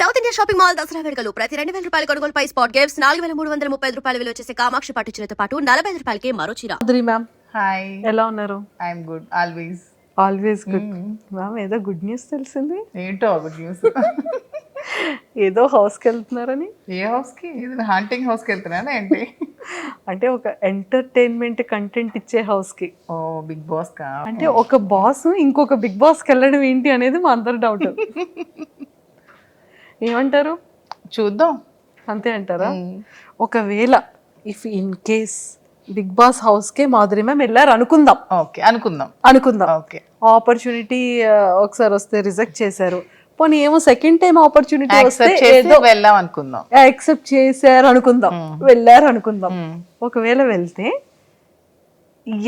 South India shopping mall Dasara వేడుకలు ప్రతి 2,000 రూపాయల కొనుగోలుపై స్పాట్ గిఫ్ట్స్ 4,335 రూపాయల విలువ చేసే కామాక్షి పట్టు చీరతో పాటు 45 రూపాయలకి మరో చీర. మ్యామ్ హాయ్, ఎలా ఉన్నారు? I'm good always. Always good. Ma'am ఏదో గుడ్ న్యూస్ తెలిసింది. ఏంటో గుడ్ న్యూస్. ఏదో హౌస్కి వెళ్తున్నారని. ఏ హౌస్కి? హాంటింగ్ హౌస్కి వెళ్తున్నానా ఏంటి? అంటే ఒక ఎంటర్టైన్మెంట్ కంటెంట్ ఇచ్చే హౌస్కి. ఓ బిగ్ బాస్ కా? అంటే ఒక బాస్ ఇంకొక బిగ్ బాస్కి వెళ్ళడం ఏంటి అనేది మా అందరి డౌట్. ఏమంటారు? చూద్దాం. అంతే అంటారా? ఒకవేళ if in case Bigg Boss హౌస్కే మాధురి మ్యామ్ వెళ్ళారు అనుకుందాం. ఓకే, అనుకుందాం. ఓకే, ఆపర్చునిటీ ఒకసారి వస్తే రిజెక్ట్ చేశారు. పోనీ ఏమో సెకండ్ టైం ఆపర్చునిటీ వస్తే ఏదో వెళ్దాం అనుకుందాం. యాక్సెప్ట్ చేశారు అనుకుందాం, వెళ్ళారు అనుకుందాం. ఒకవేళ వెళ్తే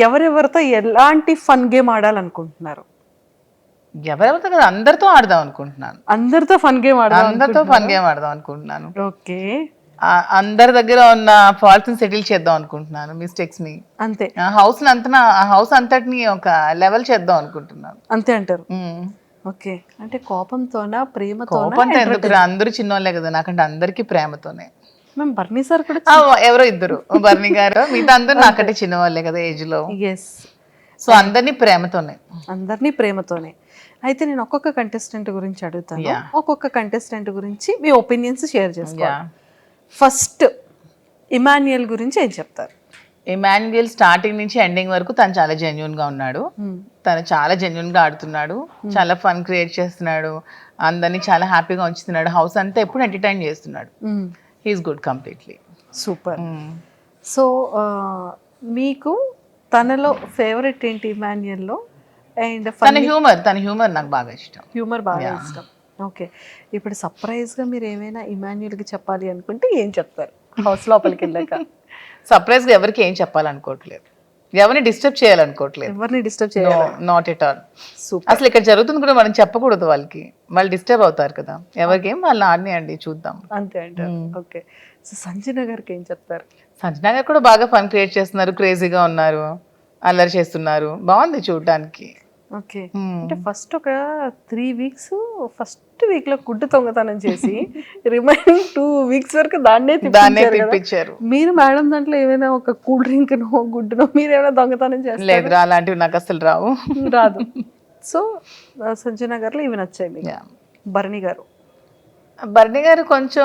ఎవరెవరితో ఎలాంటి ఫన్ గేమ్ ఆడాలనుకుంటున్నారు? ఎవరెవరితో కదా, అందరితో ఆడదాం అనుకుంటున్నాను. అందరితో ఫన్ గేమ్ అందరితో ఫన్ గేమ్ ఆడదాం అనుకుంటున్నాను. ఓకే, అందరి దగ్గర ఉన్న ఫాల్ట్స్ ని సెటిల్ చేద్దాం అనుకుంటున్నాను, మిస్టేక్స్ ని. అంతే. హౌస్ అంతటిని ఒక లెవెల్ చేద్దాం అనుకుంటున్నాను. అంతే అంటారు. ఓకే, అంటే కోపంతోనా ప్రేమతోనా? కోపంతో ఎందుకు? అందరూ చిన్నోళ్ళే కదా, నాకంటే అందరికి ప్రేమతోనే. మేము బర్నీ సార్ కూడా ఎవరో ఇద్దరు, బర్నీ గారు, మిగతా అందరూ నాకంటే చిన్నవాళ్ళే కదా ఏజ్ లో. ఎస్. సో అందరినీ ప్రేమతోనే. అందరినీ ప్రేమతోనే. అయితే నేను ఒక్కొక్క కంటెస్టెంట్ గురించి అడుగుతాను, ఒక్కొక్క కంటెస్టెంట్ గురించి మీ ఒపీనియన్స్ షేర్ చేసుకోవాలి. ఫస్ట్ ఇమాన్యుయల్ గురించి ఏం చెప్తారు? ఇమాన్యుయల్ స్టార్టింగ్ నుంచి ఎండింగ్ వరకు తను చాలా జెన్యున్ గా ఉన్నాడు. తను చాలా జెన్యున్ గా ఆడుతున్నాడు, చాలా ఫన్ క్రియేట్ చేస్తున్నాడు, అందరినీ చాలా హ్యాపీగా ఉంచుతున్నాడు, హౌస్ అంతా ఎప్పుడు ఎంటర్టైన్ చేస్తున్నాడు. He is good completely. Super. So మీకు తనలో ఫేవరెట్ ఏంటి ఇమాన్యుయల్లో? అండ్ తన హ్యూమర్ నాకు బాగా ఇష్టం. హ్యూమర్ బాగా ఇష్టం. ఓకే, ఇప్పుడు సర్ప్రైజ్గా మీరు ఏమైనా ఇమాన్యుయల్కి చెప్పాలి అనుకుంటే ఏం చెప్తారు హౌస్ లోపలికి వెళ్ళాక? సర్ప్రైజ్గా ఎవరికి ఏం చెప్పాలనుకోవట్లేదు, ఎవరిని డిస్టర్బ్ చేయాలనుకోవట్లేదు. ఎవరిని డిస్టర్బ్ చేయాలి? Not at all. సూపర్. అసలు ఇక్కడ జరుగుతుంది కూడా మనం చెప్పకూడదు, వాళ్ళకి వాళ్ళు డిస్టర్బ్ అవుతారు కదా. ఎవరికి ఏం వాళ్ళని ఆడినాయండి, చూద్దాం. అంతే అంటారు. ఓకే, సో సంజన గారికి ఏం చెప్తారు? సంజనా గారు కూడా బాగా ఫన్ క్రియేట్ చేస్తున్నారు, క్రేజీగా ఉన్నారు, అల్లరి చేస్తున్నారు, బాగుంది చూడటానికి. ఓకే, అంటే ఫస్ట్ ఒక 3 weeks ఫస్ట్ వీక్ లో గుడ్డు దొంగతనం చేసి రిమైనింగ్ 2 weeks వరకు దాన్నే తిప్పించారు. మీరు మేడం దాంట్లో ఏమైనా ఒక కూల్ డ్రింక్ నో గుడ్డునో మీరు ఏమైనా దొంగతనం చేస్తారు? లేదురా, అలాంటివి నాకు అసలు రాదు. సో సంజన గారు ఇవి నచ్చాయి మీకు. భరణి గారు కొంచెం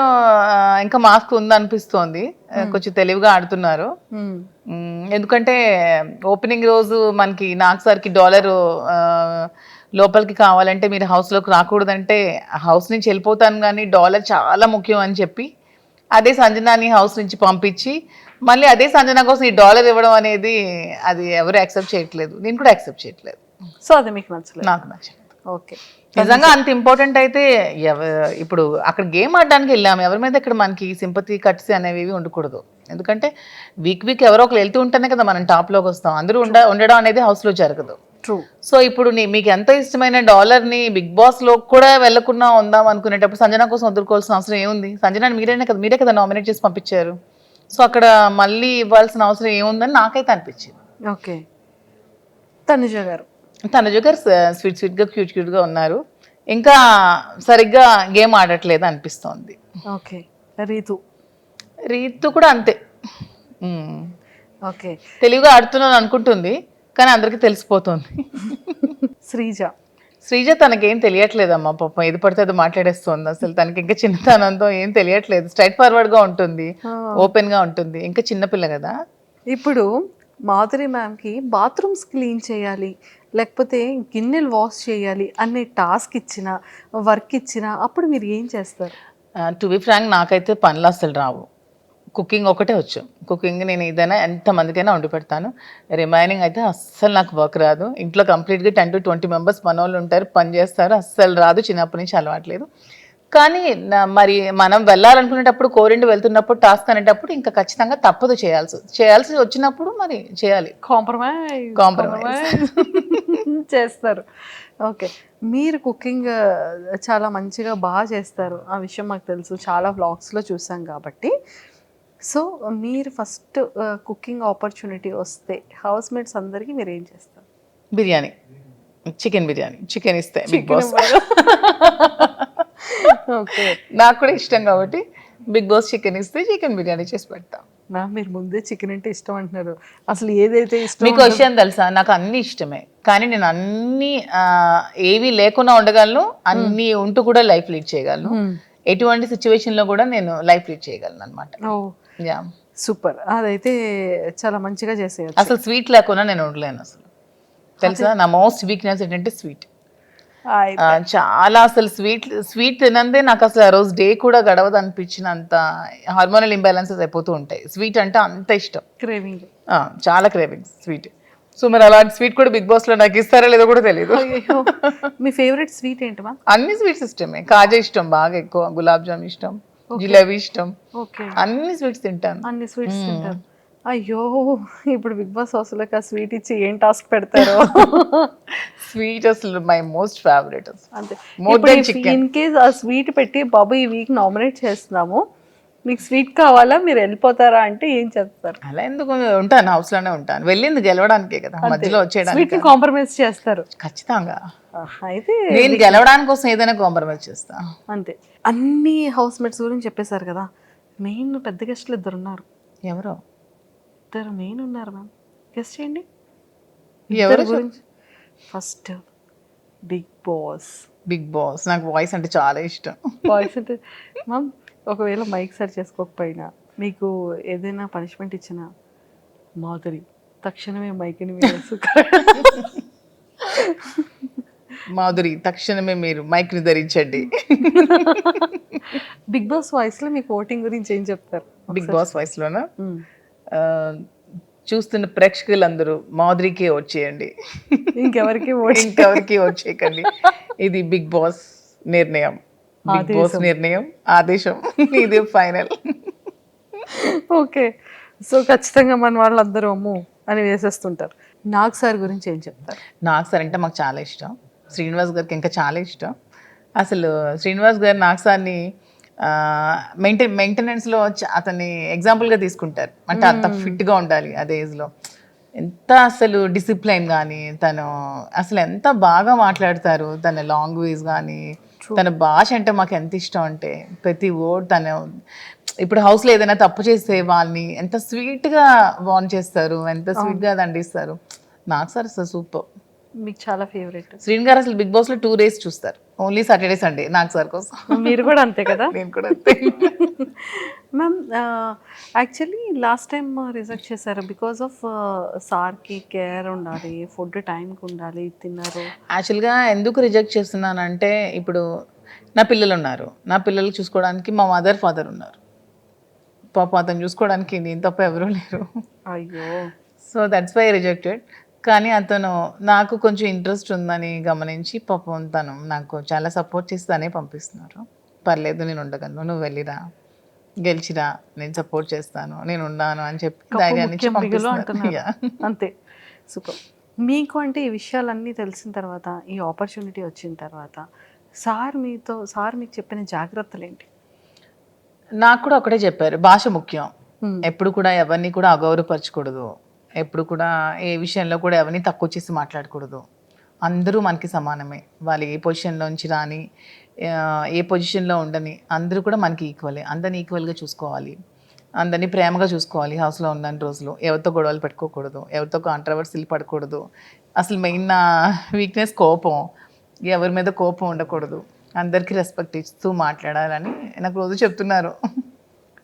ఇంకా మాస్క్ ఉందనిపిస్తోంది, కొంచెం తెలివిగా ఆడుతున్నారు. ఎందుకంటే ఓపెనింగ్ రోజు మనకి నాకు సార్కి $1 లోపలికి కావాలంటే మీరు హౌస్లోకి రాకూడదంటే హౌస్ నుంచి వెళ్ళిపోతాను, కానీ $1 చాలా ముఖ్యం అని చెప్పి అదే సంజనాని హౌస్ నుంచి పంపించి మళ్ళీ అదే సంజన కోసం ఈ $1 ఇవ్వడం అనేది అది ఎవరు యాక్సెప్ట్ చేయట్లేదు, నేను కూడా యాక్సెప్ట్ చేయట్లేదు. సో అది మీకు నచ్చలేదు? నాకు నచ్చలేదు. ఓకే, నిజంగా అంత ఇంపార్టెంట్ అయితే ఇప్పుడు అక్కడ గేమ్ ఆడడానికి వెళ్ళాము, ఎవరి మీద ఇక్కడ మనకి సింపతి కట్స్ అనేవి ఉండకూడదు. ఎందుకంటే వీక్ ఎవరో ఒకరు వెళ్తూ ఉంటేనే కదా మనం టాప్లోకి వస్తాం, అందరూ ఉండడం అనేది హౌస్లో జరగదు. ట్రూ. సో ఇప్పుడు మీకు ఎంత ఇష్టమైన $1ని బిగ్ బాస్లో కూడా వెళ్ళకుండా ఉందాం అనుకునేటప్పుడు సంజన కోసం వదులుకోవాల్సిన అవసరం ఏముంది? సంజనాని మీరే కదా నామినేట్ చేసి పంపించారు. సో అక్కడ మళ్ళీ ఇవ్వాల్సిన అవసరం ఏముందని నాకైతే అనిపించింది. ఓకే, తనుజ గారు స్వీట్గా క్యూట్గా ఉన్నారు, ఇంకా సరిగ్గా గేమ్ ఆడట్లేదు అనిపిస్తోంది. ఓకే, రీతు కూడా అంతే. ఓకే, తెలివిగా ఆడుతున్నాను అనుకుంటుంది, కానీ అందరికీ తెలిసిపోతుంది. శ్రీజ తనకేం తెలియట్లేదమ్మా, పాపం ఏది పడితే అది మాట్లాడేస్తుంది. అసలు తనకి ఇంకా చిన్నతనంతో ఏం తెలియట్లేదు, స్ట్రైట్ ఫార్వర్డ్ గా ఉంటుంది, ఓపెన్ గా ఉంటుంది, ఇంకా చిన్నపిల్ల కదా. ఇప్పుడు మాధురి మ్యామ్కి బాత్రూమ్స్ క్లీన్ చేయాలి, లేకపోతే గిన్నెలు వాష్ చేయాలి అనే టాస్క్ ఇచ్చినా వర్క్ ఇచ్చినా అప్పుడు మీరు ఏం చేస్తారు? టు బి ఫ్రాంక్, నాకైతే పనులు అసలు రావు, కుకింగ్ ఒకటే వచ్చు. కుకింగ్ నేను ఏదైనా ఎంతమందికైనా వండి పెడతాను, రిమైనింగ్ అయితే అస్సలు నాకు వర్క్ రాదు. ఇంట్లో కంప్లీట్గా 10 to 20 members మనోళ్ళు ఉంటారు, పని చేస్తారు, అస్సలు రాదు, చిన్నప్పటి నుంచి అలవాట్లేదు. కానీ మరి మనం వెళ్ళాలనుకునేటప్పుడు కోరిండి వెళ్తున్నప్పుడు టాస్క్ అనేటప్పుడు ఇంకా ఖచ్చితంగా తప్పదు, చేయాల్సి వచ్చినప్పుడు మరి చేయాలి. కాంప్రమైజ్ చేస్తారు. ఓకే, మీరు కుకింగ్ చాలా మంచిగా బాగా చేస్తారు, ఆ విషయం మాకు తెలుసు, చాలా వ్లాగ్స్లో చూసాం కాబట్టి. సో మీరు ఫస్ట్ కుకింగ్ ఆపర్చునిటీ వస్తే హౌస్ మేట్స్ అందరికీ మీరు ఏం చేస్తారు? చికెన్ బిర్యానీ చికెన్ ఇస్తే బిగ్ బాస్ ఓకే నాకు కూడా ఇష్టం కాబట్టి బిగ్ బాస్ చికెన్ ఇస్తే చికెన్ బిర్యానీ చేసి పెడతాం. మ్యామ్ మీరు ముందే చికెన్ అంటే ఇష్టం అంటున్నారు, అసలు ఏదైతే ఇష్టం మీకు విషయం తెలుసా, నాకు అన్ని ఇష్టమే, కానీ నేను అన్ని ఏవి లేకుండా ఉండగలను, అన్ని ఉంటూ కూడా లైఫ్ లీడ్ చేయగలను. ఎటువంటి సిచ్యువేషన్ లో కూడా నేను లైఫ్ లీడ్ చేయగలను అనమాట. ఓ యా, సూపర్, అదైతే చాలా మంచిగా చేసేయచ్చు. అసలు స్వీట్ లేకుండా నేను ఉండలేను అసలు. తెలుసా, నా మోస్ట్ వీక్నెస్ ఏంటంటే స్వీట్. చాలా అసలు స్వీట్ తినందే నాకు అసలు ఆ రోజు డే కూడా గడవదు అనిపించినంత హార్మోనల్ ఇంబ్యాలెన్సెస్ అయిపోతూ ఉంటాయి. స్వీట్ అంటే అంత ఇష్టం, క్రేవింగ్, చాలా క్రేవింగ్స్ స్వీట్. సో మరి అలాంటి స్వీట్ కూడా బిగ్ బాస్ లో నాకు ఇస్తారా లేదో కూడా తెలియదు. మీ ఫేవరెట్ స్వీట్ ఏంటి మ్యామ్? అన్ని స్వీట్స్ ఇష్టమే, కాజా ఇష్టం బాగా ఎక్కువ, గులాబ్ జామ్ ఇష్టం, జిలేబీ ఇష్టం, ఓకే అన్ని స్వీట్స్ తింటాను. అన్ని స్వీట్స్ తింటారు. అయ్యో ఇప్పుడు బిగ్ బాస్ హౌస్లోకి ఆ స్వీట్ ఇచ్చి ఏం టాస్క్ పెడతారో. స్వీట్ అసలు మై మోస్ట్ ఫేవరెట్. అంతే, more than chicken. In case ఆ స్వీట్ పెట్టి బాబు ఈ వీక్ నామినేట్ చేస్తున్నాము, మీకు స్వీట్ కావాలా, మీరు వెళ్ళిపోతారా అంటే ఏం చెప్తారు? అలా ఎందుకు ఉంటాను, హౌస్ లోనే ఉంటాను. వెళ్ళింది గెలవడానికే కదా, మధ్యలో వచ్చేయడానికి స్వీట్ ని కాంప్రమైజ్ చేస్తారు ఖచ్చితంగా. అయితే నేను గెలవడానికి కోసం ఏదైనా కాంప్రమైజ్ చేస్తా. అంతే. అన్ని హౌస్ మేట్స్ గురించి చెప్పేశారు కదా, మెయిన్ పెద్ద గెస్ట్లు ఇద్దరు ఉన్నారు. ఎవరో ఇద్దరు మెయిన్ ఉన్నారు మ్యామ్, గెస్ట్ చేయండి ఎవరు గురించి. First Bigg Boss. Bigg Boss నాకు వాయిస్ అంటే చాలా ఇష్టం. వాయిస్ అంటే మ్యామ్, ఒకవేళ మైక్ సెట్ చేసుకోకపోయినా మీకు ఏదైనా పనిష్మెంట్ ఇచ్చినా మాధురి తక్షణమే మైక్ని వేసు. మాధురి తక్షణమే మీరు మైక్ ని ధరించండి. బిగ్ బాస్ వాయిస్ లో మీకు ఓటింగ్ గురించి ఏం చెప్తారు? బిగ్ బాస్ వాయిస్ లోనా, చూస్తున్న ప్రేక్షకులందరూ మాధురికే ఓట్ చేయండి, ఇంకెవరికి ఇంకెవరికి ఓట్ చేయకండి. ఇది బిగ్ బాస్ నిర్ణయం, బిగ్ బాస్ నిర్ణయం, ఆదేశం, ఇది ఫైనల్. ఓకే, సో ఖచ్చితంగా మన వాళ్ళందరూ అమ్ము అని వేసేస్తుంటారు. నాగ్ సార్ గురించి ఏం చెప్తారు? నాగ్ సార్ అంటే మాకు చాలా ఇష్టం, శ్రీనివాస్ గారికి ఇంకా చాలా ఇష్టం. అసలు శ్రీనివాస్ గారు నాగ్ సార్ని మెయింటెనెన్స్లో అతన్ని ఎగ్జాంపుల్గా తీసుకుంటారు. అంటే అంత ఫిట్గా ఉండాలి అదే ఏజ్లో. ఎంత అసలు డిసిప్లైన్ కానీ, తను అసలు ఎంత బాగా మాట్లాడతారు, తన లాంగ్వేజ్ కానీ, తన భాష అంటే మాకు ఎంత ఇష్టం అంటే ప్రతి వర్డ్ తను. ఇప్పుడు హౌస్లో ఏదైనా తప్పు చేస్తే వాళ్ళని ఎంత స్వీట్గా వార్న్ చేస్తారు, ఎంత స్వీట్గా దండిస్తారు. నాకు సార్ అసలు సూపర్. మీకు చాలా ఫేవరెట్. శ్రీన్ గారు అసలు బిగ్ బాస్లో 2 days చూస్తారు, ఓన్లీ సాటర్డే సండే నాకు సార్ కోసం. మీరు కూడా అంతే కదా? నేను కూడా అంతే. Ma'am actually last time reject చేశారు బికాస్ ఆఫ్ సార్కి కేర్ ఉండాలి, ఫుడ్ టైంకి ఉండాలి, తిన్నారు. యాక్చువల్గా ఎందుకు రిజెక్ట్ చేస్తున్నానంటే, ఇప్పుడు నా పిల్లలు ఉన్నారు, నా పిల్లలు చూసుకోవడానికి మా మదర్ ఫాదర్ ఉన్నారు. పాప అతను చూసుకోవడానికి నేను తప్ప ఎవరూ లేరు. అయ్యో, సో దట్స్ వై రిజెక్టెడ్. కానీ అతను నాకు కొంచెం ఇంట్రెస్ట్ ఉందని గమనించి పాపం తను నాకు చాలా సపోర్ట్ చేసి తనే పంపిస్తున్నారు. పర్లేదు నేను ఉండగలను, నువ్వు వెళ్ళిరా, గెలిచిరా, నేను సపోర్ట్ చేస్తాను, నేను ఉన్నాను అని చెప్పి ధైర్యాన్ని ఇచ్చి పంపిస్తున్నారు. అంతే, సూపర్. మీకు అంటే ఈ విషయాలన్నీ తెలిసిన తర్వాత, ఈ ఆపర్చునిటీ వచ్చిన తర్వాత సార్ మీకు చెప్పిన జాగ్రత్తలు ఏంటి? నాకు కూడా ఒకటే చెప్పారు, భాష ముఖ్యం, ఎప్పుడు కూడా ఎవరిని కూడా అగౌరవపరచకూడదు, ఎప్పుడు కూడా ఏ విషయంలో కూడా ఎవరిని తక్కువ చేసి మాట్లాడకూడదు. అందరూ మనకి సమానమే, వాళ్ళు ఏ పొజిషన్లోంచి రాని, ఏ పొజిషన్లో ఉండని, అందరూ కూడా మనకి ఈక్వలే. అందరిని ఈక్వల్గా చూసుకోవాలి, అందరినీ ప్రేమగా చూసుకోవాలి. హౌస్లో ఉన్న రోజులు ఎవరితో గొడవలు పెట్టుకోకూడదు, ఎవరితో కాంట్రవర్సీలు పడకూడదు. అసలు మెయిన్ నా వీక్నెస్ కోపం, ఎవరి మీద కోపం ఉండకూడదు, అందరికీ రెస్పెక్ట్ ఇస్తూ మాట్లాడాలని నాకు రోజు చెప్తున్నారు.